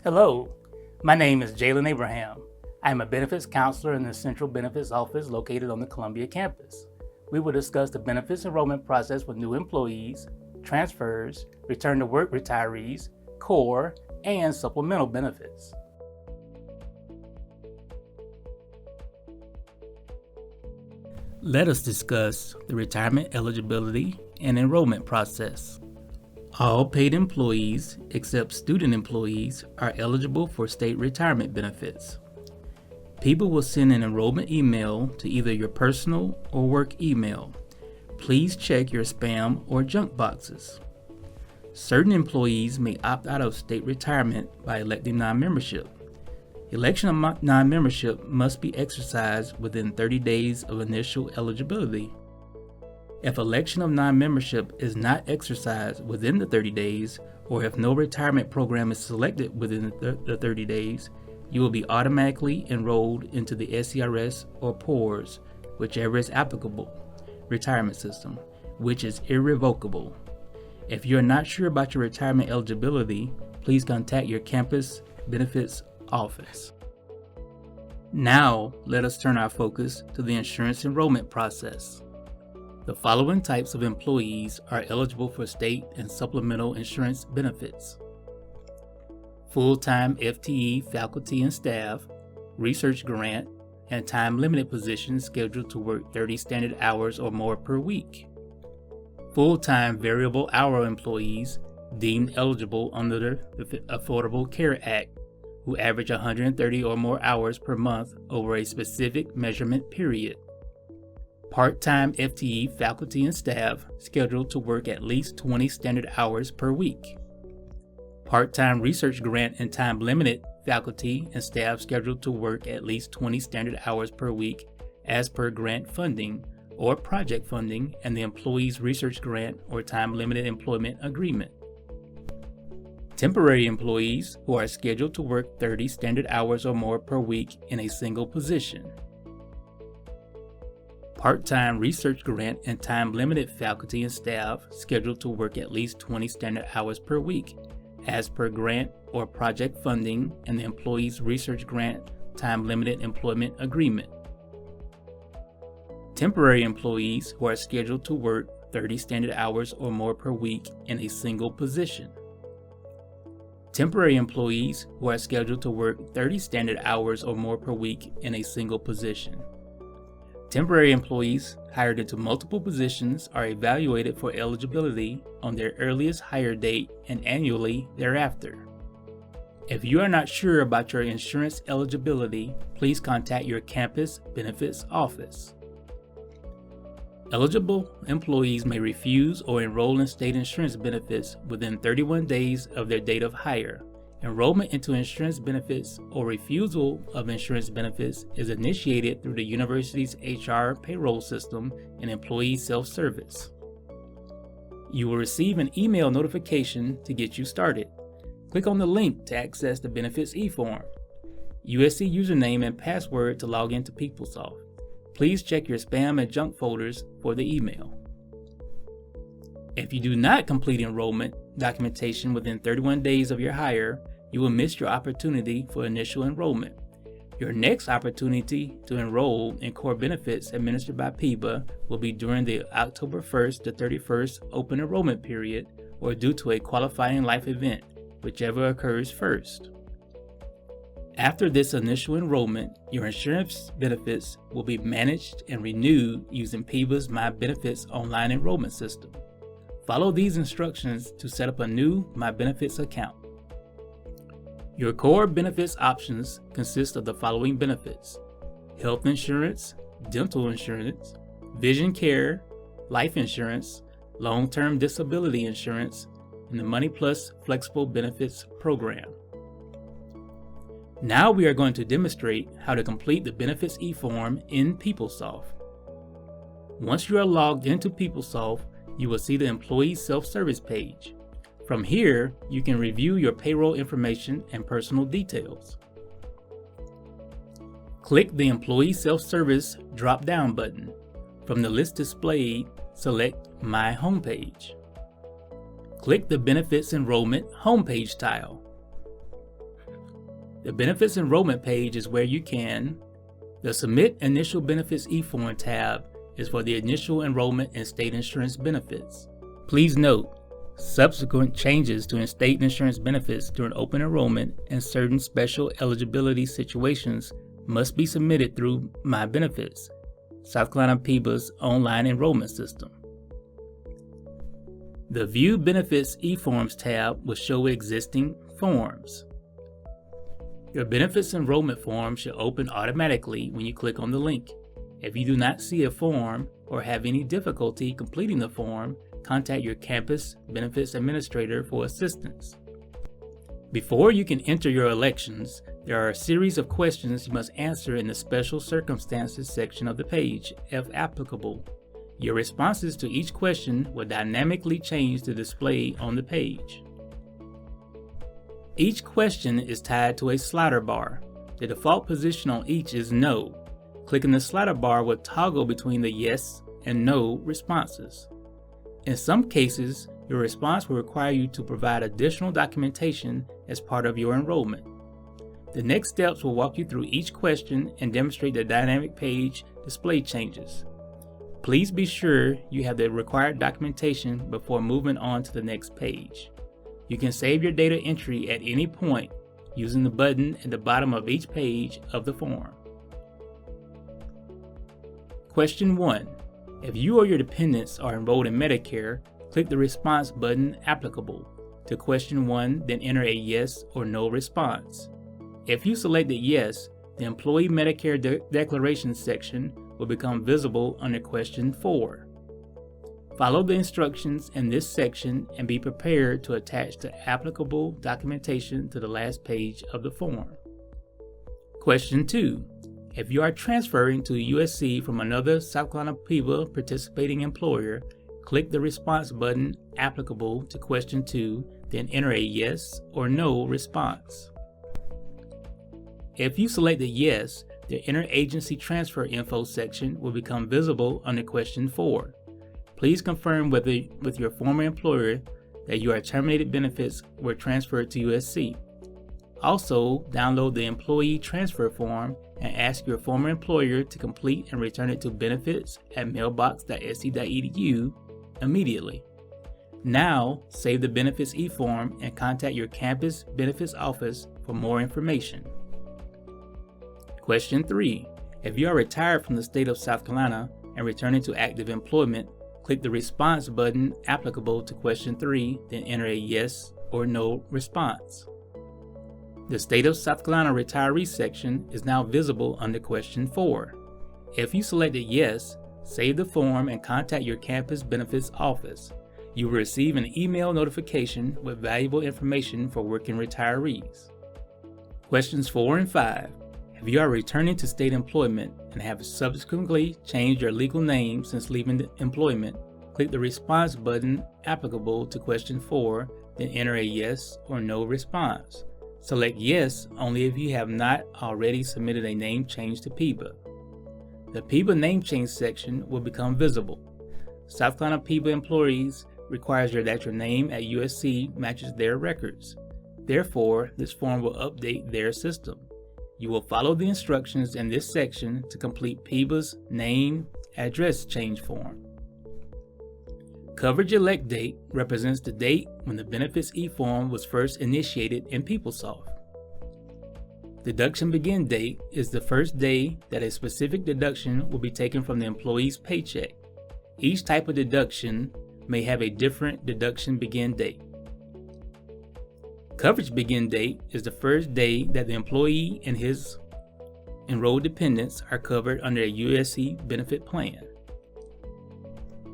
Hello, my name is Jalen Abraham. I am a benefits counselor in the Central Benefits Office located on the Columbia campus. We will discuss the benefits enrollment process with new employees, transfers, return to work retirees, core, and supplemental benefits. Let us discuss the retirement eligibility and enrollment process. All paid employees, except student employees, are eligible for state retirement benefits. PEBA will send an enrollment email to either your personal or work email. Please check your spam or junk boxes. Certain employees may opt out of state retirement by electing non-membership. Election of non-membership must be exercised within 30 days of initial eligibility. If election of non-membership is not exercised within the 30 days, or if no retirement program is selected within the 30 days, you will be automatically enrolled into the SCRS or PORS, whichever is applicable, retirement system, which is irrevocable. If you are not sure about your retirement eligibility, please contact your campus benefits office. Now, let us turn our focus to the insurance enrollment process. The following types of employees are eligible for state and supplemental insurance benefits: full-time FTE faculty and staff, research grant, and time-limited positions scheduled to work 30 standard hours or more per week. Full-time variable hour employees deemed eligible under the Affordable Care Act, who average 130 or more hours per month over a specific measurement period. Part-time FTE faculty and staff scheduled to work at least 20 standard hours per week. Part-time research grant and time-limited faculty and staff scheduled to work at least 20 standard hours per week as per grant funding or project funding and the employee's research grant or time-limited employment agreement. Temporary employees who are scheduled to work 30 standard hours or more per week in a single position. Part-time research grant and time-limited faculty and staff scheduled to work at least 20 standard hours per week as per grant or project funding and the employee's research grant time-limited employment agreement. Temporary employees who are scheduled to work 30 standard hours or more per week in a single position. Temporary employees who are scheduled to work 30 standard hours or more per week in a single position. Temporary employees hired into multiple positions are evaluated for eligibility on their earliest hire date and annually thereafter. If you are not sure about your insurance eligibility, please contact your campus benefits office. Eligible employees may refuse or enroll in state insurance benefits within 31 days of their date of hire. Enrollment into insurance benefits or refusal of insurance benefits is initiated through the university's HR payroll system and employee self-service. You will receive an email notification to get you started. Click on the link to access the benefits e-form. USC username and password to log into PeopleSoft. Please check your spam and junk folders for the email. If you do not complete enrollment documentation within 31 days of your hire, you will miss your opportunity for initial enrollment. Your next opportunity to enroll in core benefits administered by PEBA will be during the October 1st to 31st open enrollment period or due to a qualifying life event, whichever occurs first. After this initial enrollment, your insurance benefits will be managed and renewed using PEBA's My Benefits online enrollment system. Follow these instructions to set up a new My Benefits account. Your core benefits options consist of the following benefits: health insurance, dental insurance, vision care, life insurance, long-term disability insurance, and the Money Plus Flexible Benefits Program. Now we are going to demonstrate how to complete the benefits e-form in PeopleSoft. Once you are logged into PeopleSoft, you will see the employee self-service page. From here, you can review your payroll information and personal details. Click the Employee Self-Service drop-down button. From the list displayed, select My Homepage. Click the Benefits Enrollment homepage tile. The Benefits Enrollment page is where you can. The Submit Initial Benefits eForm tab is for the initial enrollment in state insurance benefits. Please note, subsequent changes to state insurance benefits during open enrollment and certain special eligibility situations must be submitted through My Benefits, South Carolina PBA's online enrollment system. The View Benefits eForms tab will show existing forms. Your benefits enrollment form should open automatically when you click on the link. If you do not see a form or have any difficulty completing the form, contact your campus benefits administrator for assistance. Before you can enter your elections, there are a series of questions you must answer in the Special Circumstances section of the page, if applicable. Your responses to each question will dynamically change the display on the page. Each question is tied to a slider bar. The default position on each is No. Clicking the slider bar will toggle between the yes and no responses. In some cases, your response will require you to provide additional documentation as part of your enrollment. The next steps will walk you through each question and demonstrate the dynamic page display changes. Please be sure you have the required documentation before moving on to the next page. You can save your data entry at any point using the button at the bottom of each page of the form. Question 1. If you or your dependents are enrolled in Medicare, click the response button applicable. To question 1, then enter a yes or no response. If you selected yes, the Employee Medicare Declaration section will become visible under question 4. Follow the instructions in this section and be prepared to attach the applicable documentation to the last page of the form. Question 2. If you are transferring to USC from another South Carolina PBA participating employer, click the response button applicable to question 2, then enter a yes or no response. If you select a yes, the Interagency Transfer Info section will become visible under question 4. Please confirm with your former employer that your terminated benefits were transferred to USC. Also, download the employee transfer form and ask your former employer to complete and return it to benefits@mailbox.sc.edu immediately. Now, save the benefits eForm and contact your campus benefits office for more information. Question 3. If you are retired from the state of South Carolina and returning to active employment, click the response button applicable to question 3, then enter a yes or no response. The State of South Carolina Retiree section is now visible under question 4. If you selected yes, save the form and contact your campus benefits office. You will receive an email notification with valuable information for working retirees. Questions 4 and 5. If you are returning to state employment and have subsequently changed your legal name since leaving the employment, click the response button applicable to question 4, then enter a yes or no response. Select yes only if you have not already submitted a name change to PBA. The PBA name change section will become visible. South Carolina PBA employees requires that your name at USC matches their records. Therefore, this form will update their system. You will follow the instructions in this section to complete PBA's name address change form. Coverage elect date represents the date when the benefits eForm was first initiated in PeopleSoft. Deduction begin date is the first day that a specific deduction will be taken from the employee's paycheck. Each type of deduction may have a different deduction begin date. Coverage begin date is the first day that the employee and his enrolled dependents are covered under a USC benefit plan.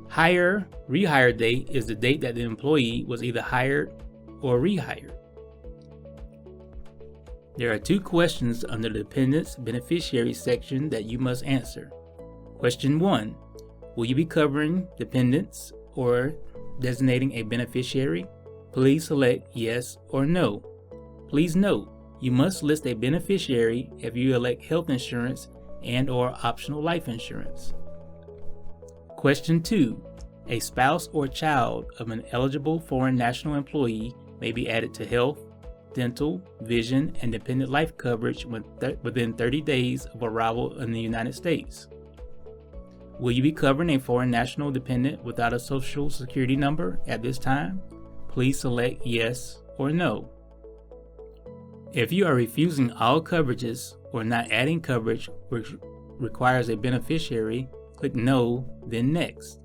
Rehire date is the date that the employee was either hired or rehired. There are 2 questions under the Dependents Beneficiary section that you must answer. Question 1. Will you be covering dependents or designating a beneficiary? Please select yes or no. Please note, you must list a beneficiary if you elect health insurance and/or optional life insurance. Question 2. A spouse or child of an eligible foreign national employee may be added to health, dental, vision, and dependent life coverage within 30 days of arrival in the United States. Will you be covering a foreign national dependent without a social security number at this time? Please select yes or no. If you are refusing all coverages or not adding coverage which requires a beneficiary, click no, then next.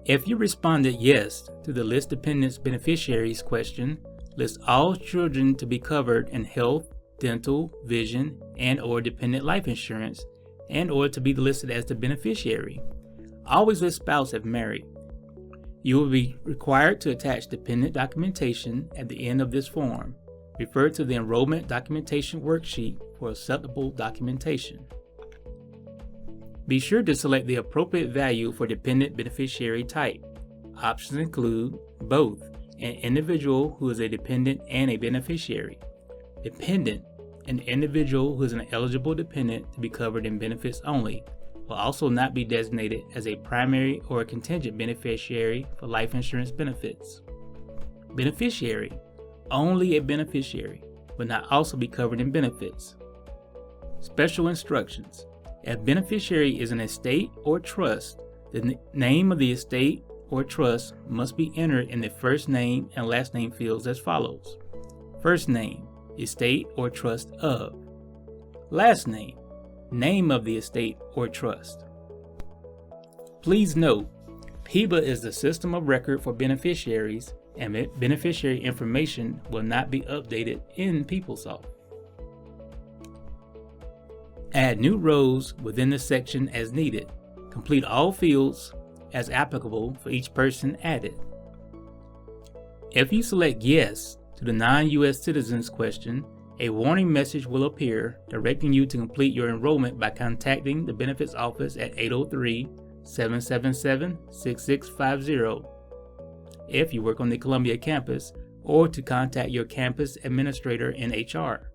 If you responded yes to the List Dependents Beneficiaries question, list all children to be covered in health, dental, vision, and/or dependent life insurance, and/or to be listed as the beneficiary. Always list spouse if married. You will be required to attach dependent documentation at the end of this form. Refer to the Enrollment Documentation Worksheet for acceptable documentation. Be sure to select the appropriate value for dependent beneficiary type. Options include both an individual who is a dependent and a beneficiary. Dependent, an individual who is an eligible dependent to be covered in benefits only, will also not be designated as a primary or a contingent beneficiary for life insurance benefits. Beneficiary, only a beneficiary, will not also be covered in benefits. Special instructions. If beneficiary is an estate or trust, the name of the estate or trust must be entered in the first name and last name fields as follows. First name, estate or trust of. Last name, name of the estate or trust. Please note, PEBA is the system of record for beneficiaries, and beneficiary information will not be updated in PeopleSoft. Add new rows within the section as needed. Complete all fields as applicable for each person added. If you select yes to the non-U.S. citizens question, a warning message will appear directing you to complete your enrollment by contacting the benefits office at 803-777-6650 if you work on the Columbia campus, or to contact your campus administrator in HR.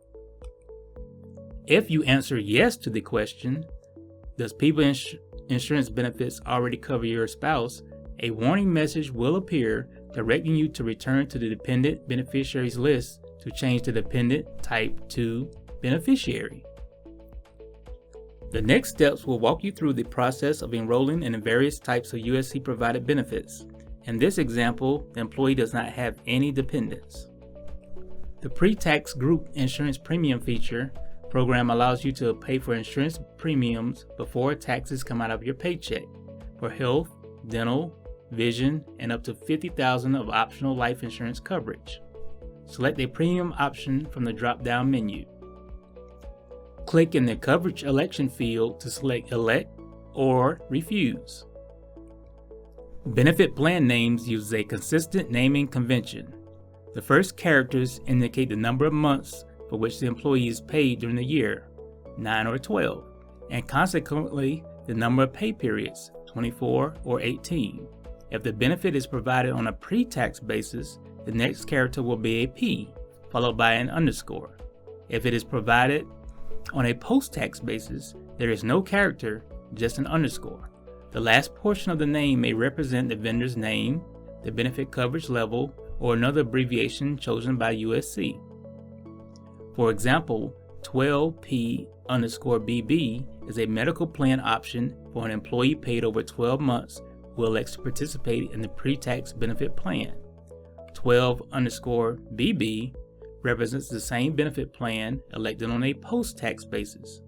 If you answer yes to the question, does PEBA insurance benefits already cover your spouse, a warning message will appear directing you to return to the dependent beneficiaries list to change the dependent type to beneficiary. The next steps will walk you through the process of enrolling in the various types of USC provided benefits. In this example, the employee does not have any dependents. The pre-tax group insurance premium feature program allows you to pay for insurance premiums before taxes come out of your paycheck for health, dental, vision, and up to $50,000 of optional life insurance coverage. Select a premium option from the drop-down menu. Click in the coverage election field to select elect or refuse. Benefit plan names use a consistent naming convention. The first characters indicate the number of months for which the employee is paid during the year, 9 or 12, and consequently the number of pay periods, 24 or 18. If the benefit is provided on a pre-tax basis, the next character will be a P, followed by an underscore. If it is provided on a post-tax basis, there is no character, just an underscore. The last portion of the name may represent the vendor's name, the benefit coverage level, or another abbreviation chosen by USC. For example, 12P_BB is a medical plan option for an employee paid over 12 months who elects to participate in the pre-tax benefit plan. 12_BB represents the same benefit plan elected on a post-tax basis.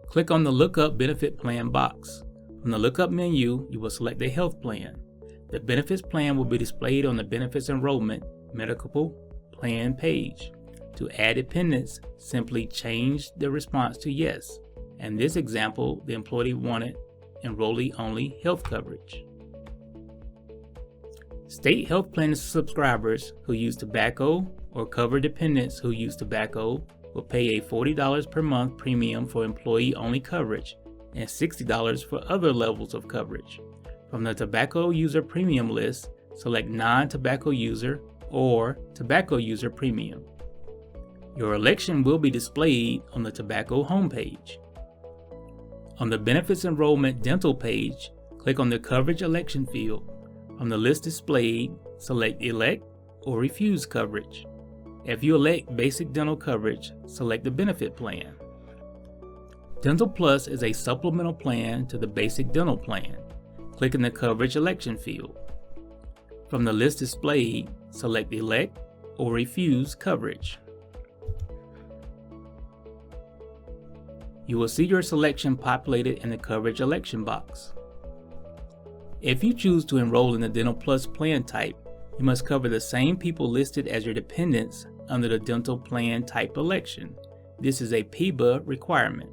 Click on the Lookup Benefit Plan box. From the Lookup menu, you will select a health plan. The benefits plan will be displayed on the Benefits Enrollment Medical Plan page. To add dependents, simply change the response to yes. In this example, the employee wanted enrollee-only health coverage. State health plan subscribers who use tobacco or cover dependents who use tobacco will pay a $40 per month premium for employee-only coverage and $60 for other levels of coverage. From the tobacco user premium list, select non-tobacco user or tobacco user premium. Your election will be displayed on the tobacco homepage. On the Benefits Enrollment Dental page, click on the Coverage Election field. From the list displayed, select Elect or Refuse coverage. If you elect basic dental coverage, select the benefit plan. Dental Plus is a supplemental plan to the basic dental plan. Click in the coverage election field. From the list displayed, select elect or refuse coverage. You will see your selection populated in the coverage election box. If you choose to enroll in the Dental Plus plan type, you must cover the same people listed as your dependents under the dental plan type election. This is a PBA requirement.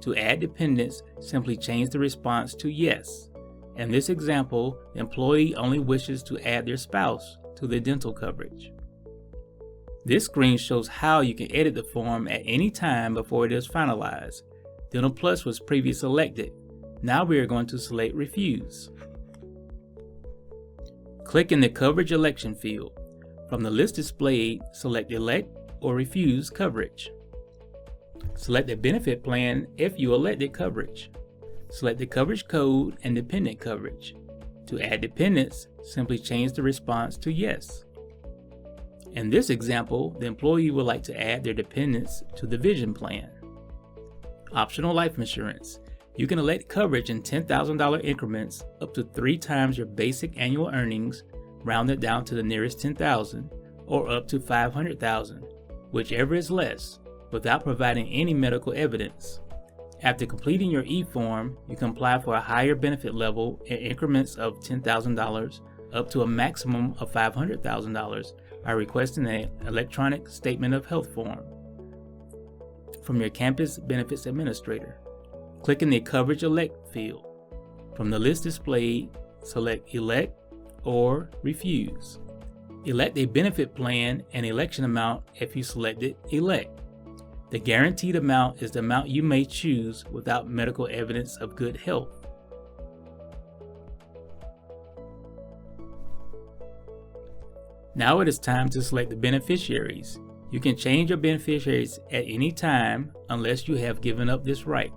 To add dependents, simply change the response to yes. In this example, the employee only wishes to add their spouse to the dental coverage. This screen shows how you can edit the form at any time before it is finalized. Dental Plus was previously selected. Now we are going to select Refuse. Click in the coverage election field. From the list displayed, select Elect or Refuse coverage. Select the benefit plan if you elected coverage. Select the coverage code and dependent coverage. To add dependents, simply change the response to yes. In this example, the employee would like to add their dependents to the vision plan. Optional life insurance. You can elect coverage in $10,000 increments up to 3 times your basic annual earnings, rounded down to the nearest 10,000, or up to 500,000, whichever is less, without providing any medical evidence. After completing your e-form, you can apply for a higher benefit level in increments of $10,000 up to a maximum of $500,000 by requesting an electronic statement of health form from your campus benefits administrator. Click in the Coverage Elect field. From the list displayed, select Elect or Refuse. Elect a benefit plan and election amount if you selected Elect. The guaranteed amount is the amount you may choose without medical evidence of good health. Now it is time to select the beneficiaries. You can change your beneficiaries at any time unless you have given up this right.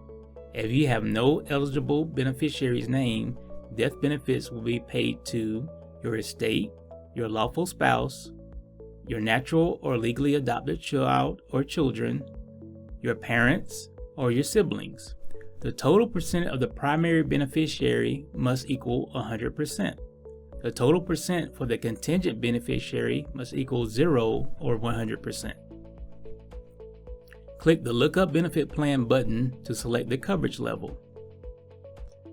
If you have no eligible beneficiaries named, death benefits will be paid to your estate, your lawful spouse, your natural or legally adopted child or children, your parents, or your siblings. The total percent of the primary beneficiary must equal 100%. The total percent for the contingent beneficiary must equal 0 or 100%. Click the Lookup Benefit Plan button to select the coverage level.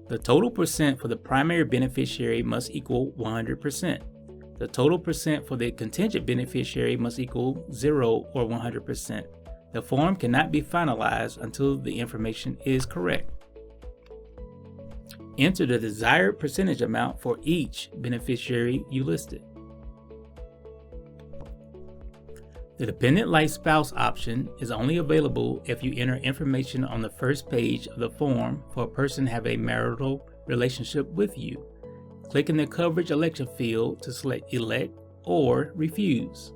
The total percent for the primary beneficiary must equal 100%. The total percent for the contingent beneficiary must equal 0 or 100%. The form cannot be finalized until the information is correct. Enter the desired percentage amount for each beneficiary you listed. The Dependent Life Spouse option is only available if you enter information on the first page of the form for a person to have a marital relationship with you. Click in the Coverage Election field to select Elect or Refuse.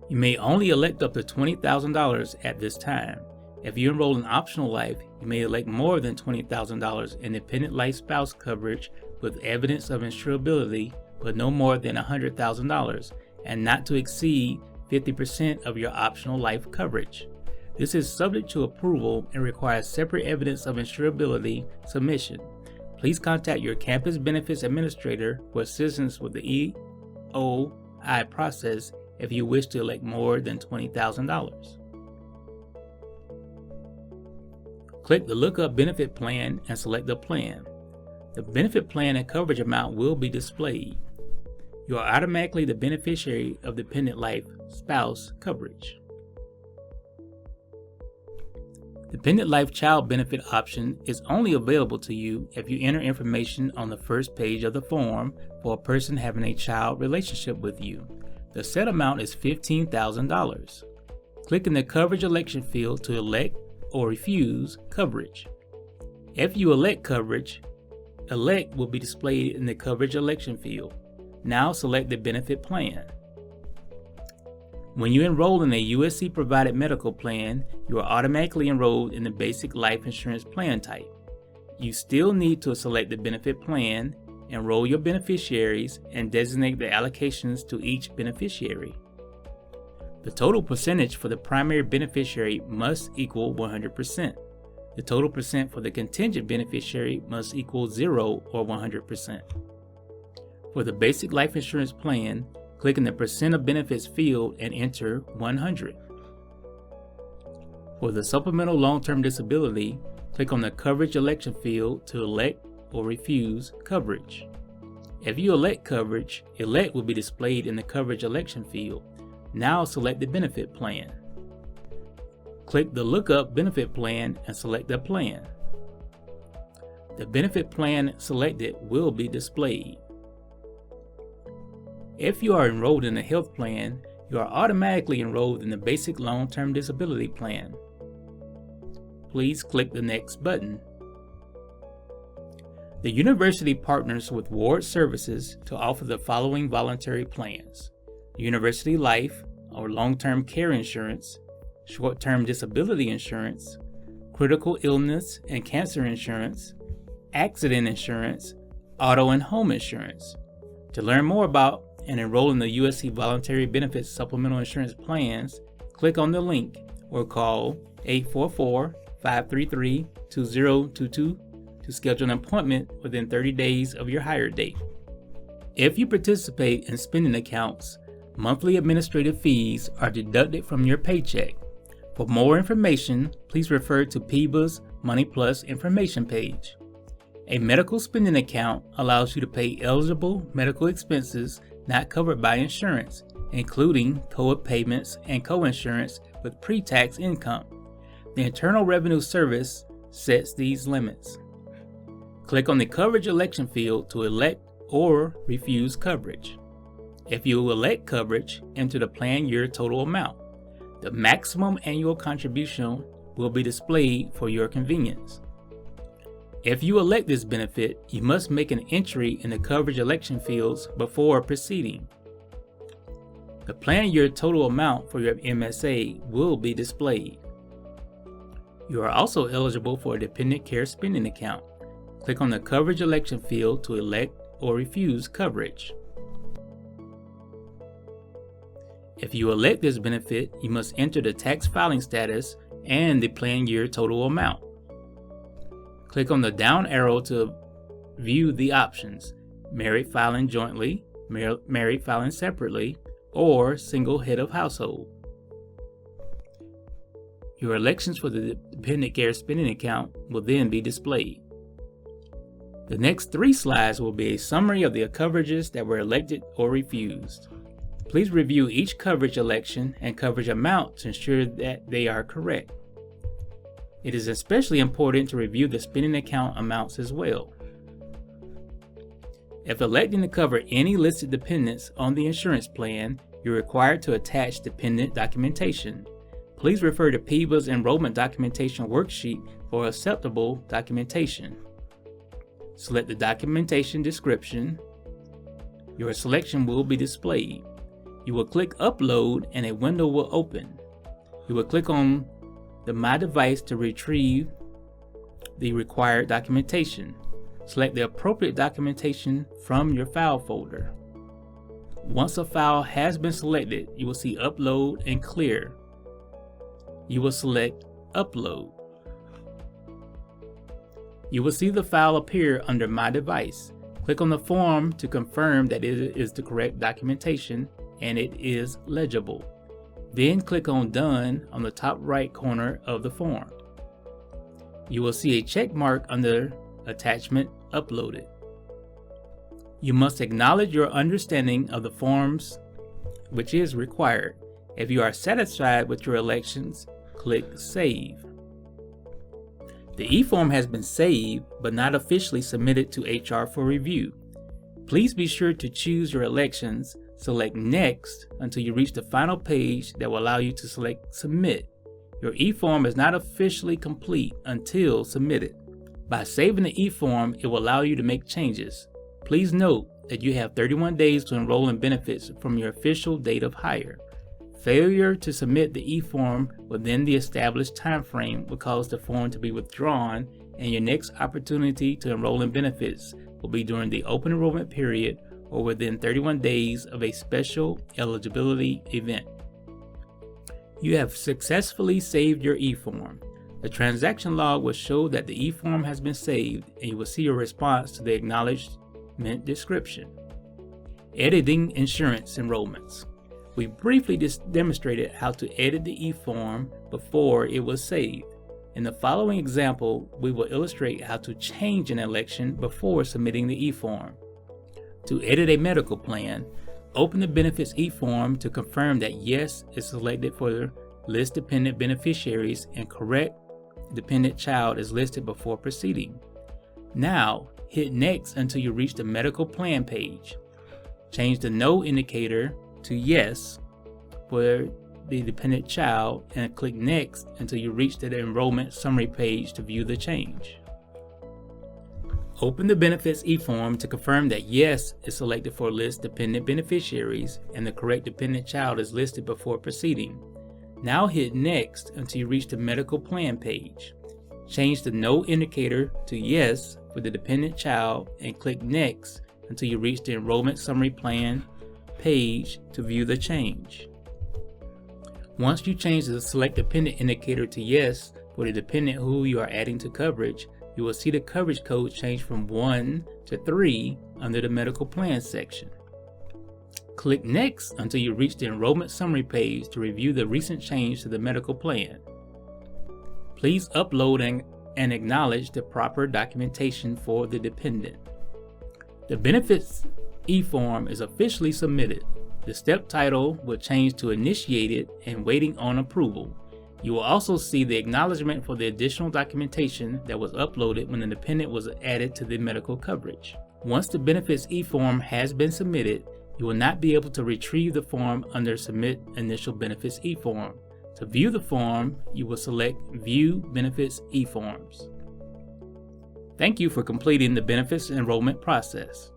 You may only elect up to $20,000 at this time. If you enroll in Optional Life, you may elect more than $20,000 in Dependent Life Spouse coverage with evidence of insurability, but no more than $100,000, and not to exceed 50% of your optional life coverage. This is subject to approval and requires separate evidence of insurability submission. Please contact your campus benefits administrator for assistance with the EOI process if you wish to elect more than $20,000. Click the Lookup Benefit Plan and select the plan. The benefit plan and coverage amount will be displayed. You are automatically the beneficiary of Dependent Life Spouse coverage. Dependent Life Child Benefit option is only available to you if you enter information on the first page of the form for a person having a child relationship with you. The set amount is $15,000. Click in the Coverage Election field to elect or refuse coverage. If you elect coverage, Elect will be displayed in the Coverage Election field. Now select the benefit plan. When you enroll in a USC provided medical plan, you are automatically enrolled in the basic life insurance plan type. You still need to select the benefit plan enroll your beneficiaries, and designate the allocations to each beneficiary. The total percentage for the primary beneficiary must equal 100%. The total percent for the contingent beneficiary must equal 0 or 100%. For the basic life insurance plan, click in the percent of benefits field and enter 100. For the supplemental long-term disability, click on the coverage election field to elect or refuse coverage. If you elect coverage, elect will be displayed in the coverage election field. Now select the benefit plan. Click the Lookup Benefit Plan and select the plan. The benefit plan selected will be displayed. If you are enrolled in a health plan, you are automatically enrolled in the Basic Long-Term Disability Plan. Please click the Next button. The university partners with Ward Services to offer the following voluntary plans: University Life or Long-Term Care Insurance, Short-Term Disability Insurance, Critical Illness and Cancer Insurance, Accident Insurance, Auto and Home Insurance. To learn more about and enroll in the USC Voluntary Benefits Supplemental Insurance Plans, click on the link or call 844-533-2022 to schedule an appointment within 30 days of your hire date. If you participate in spending accounts, monthly administrative fees are deducted from your paycheck. For more information, please refer to PEBA's Money Plus information page. A medical spending account allows you to pay eligible medical expenses not covered by insurance, including co-op payments and co-insurance with pre-tax income. The Internal Revenue Service sets these limits. Click on the coverage election field to elect or refuse coverage. If you elect coverage, enter the plan year total amount. The maximum annual contribution will be displayed for your convenience. If you elect this benefit, you must make an entry in the coverage election fields before proceeding. The plan year total amount for your MSA will be displayed. You are also eligible for a dependent care spending account. Click on the coverage election field to elect or refuse coverage. If you elect this benefit, you must enter the tax filing status and the plan year total amount. Click on the down arrow to view the options: married filing jointly, married filing separately, or single head of household. Your elections for the dependent care spending account will then be displayed. The next 3 slides will be a summary of the coverages that were elected or refused. Please review each coverage election and coverage amount to ensure that they are correct. It is especially important to review the spending account amounts as well. If electing to cover any listed dependents on the insurance plan, you're required to attach dependent documentation. Please refer to PEBA's Enrollment Documentation Worksheet for acceptable documentation. Select the documentation description. Your selection will be displayed. You will click Upload and a window will open. You will click on the My Device to retrieve the required documentation. Select the appropriate documentation from your file folder. Once a file has been selected, you will see Upload and Clear. You will select Upload. You will see the file appear under My Device. Click on the form to confirm that it is the correct documentation and it is legible. Then click on Done on the top right corner of the form. You will see a check mark under Attachment Uploaded. You must acknowledge your understanding of the forms, which is required. If you are satisfied with your elections, click Save. The e-form has been saved but not officially submitted to HR for review. Please be sure to choose your elections, select Next until you reach the final page that will allow you to select Submit. Your e-form is not officially complete until submitted. By saving the e-form, it will allow you to make changes. Please note that you have 31 days to enroll in benefits from your official date of hire. Failure to submit the e-form within the established time frame will cause the form to be withdrawn and your next opportunity to enroll in benefits will be during the open enrollment period or within 31 days of a special eligibility event. You have successfully saved your e-form. The transaction log will show that the e-form has been saved, and you will see your response to the acknowledgement description. Editing insurance enrollments. We briefly demonstrated how to edit the e-form before it was saved. In the following example, we will illustrate how to change an election before submitting the e-form. To edit a medical plan, open the benefits e-form to confirm that yes is selected for list dependent beneficiaries and correct dependent child is listed before proceeding. Now, hit next until you reach the medical plan page. Change the no indicator to yes for the dependent child and click next until you reach the enrollment summary page to view the change. Open the benefits e-form to confirm that yes is selected for list dependent beneficiaries and the correct dependent child is listed before proceeding. Now hit next until you reach the medical plan page. Change the no indicator to yes for the dependent child and click next until you reach the enrollment summary plan page to view the change. Once you change the select dependent indicator to yes for the dependent who you are adding to coverage, you will see the coverage code change from 1 to 3 under the medical plan section. Click next until you reach the enrollment summary page to review the recent change to the medical plan. Please upload and acknowledge the proper documentation for the dependent. The benefits e-form is officially submitted. The step title will change to Initiated and Waiting on Approval. You will also see the acknowledgement for the additional documentation that was uploaded when the dependent was added to the medical coverage. Once the benefits e-form has been submitted, you will not be able to retrieve the form under Submit Initial Benefits e-form. To view the form, you will select View Benefits e-forms. Thank you for completing the benefits enrollment process.